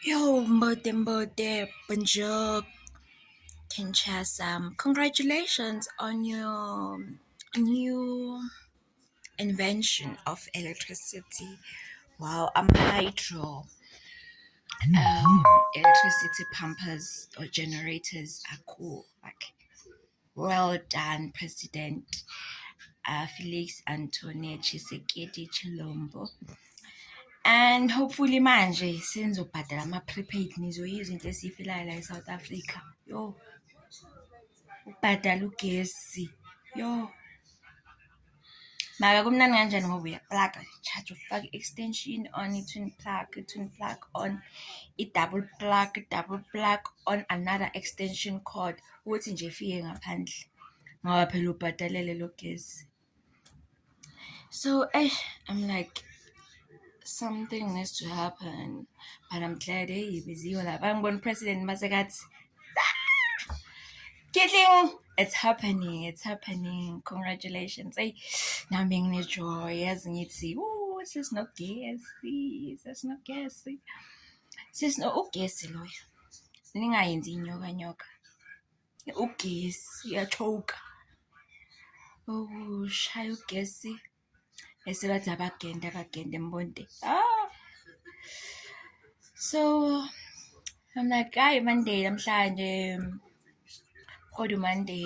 Yo, Mbote, bonjour, Kinshasa. Congratulations on your new invention of electricity. Wow, hydro. Electricity pumpers or generators are cool. Like, well done, President Felix Antoine Tshisekedi Chilombo. And hopefully manje senizobhadala ama-prepaid nizoyiza into esiyifilayo la eSouth Africa. Yo, ukubhadala ugesi. Yo. Mara kumnandi kanjani ngoba uyaplaga, charge ufake i-extension on, i-twin plug on, i-double plug on another extension cord ukuthi nje ifike ngaphandle ngoba phela ubhadalele lo gesi. So, I'm like, something needs to happen, but I'm glad biziwe lapha ngibona president masekathi Kitling, it's happening. Congratulations. Hey, nami ngine-joy yazi ngithi, sesinogesi. Ugesi loyo. Ningayenzi inyoka. Ugesi uyachoka. Shaya ugesi. Bese bathi abagende mbonde. So, I'm like, hayi Monday namhlanje. Hodu Monday.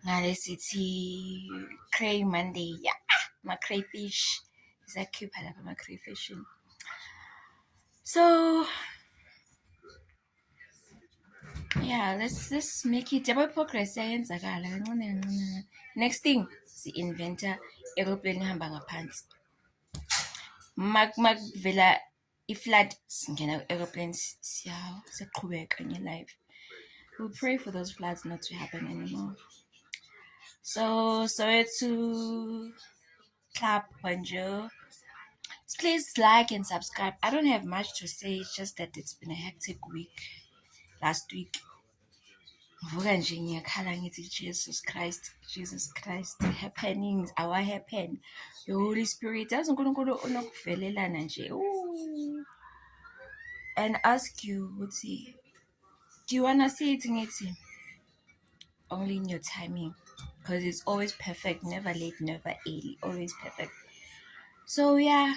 Ngale sithi Cray Monday. Yeah, my crayfish. Isakhipha lapha ama crayfish. So, yeah, let's make it. Yabo progress yayenzakala kancane. Next thing, si-inventa aeroplane ehamba ngaphansi. Makuvela i-flood singena aeroplane siyaqhubeka life. We'll pray for those floods not to happen anymore. So sorry to clap, bonjour. Please like and subscribe. I don't have much to say, it's just that it's been a hectic week. Last week, Jesus Christ, happenings, our happen. The Holy Spirit doesn't and ask you, do you wanna see it in only in your timing? Because it's always perfect, never late, never early, always perfect. So yeah,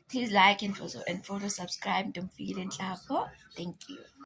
please like and follow, subscribe. Don't feel in. Thank you.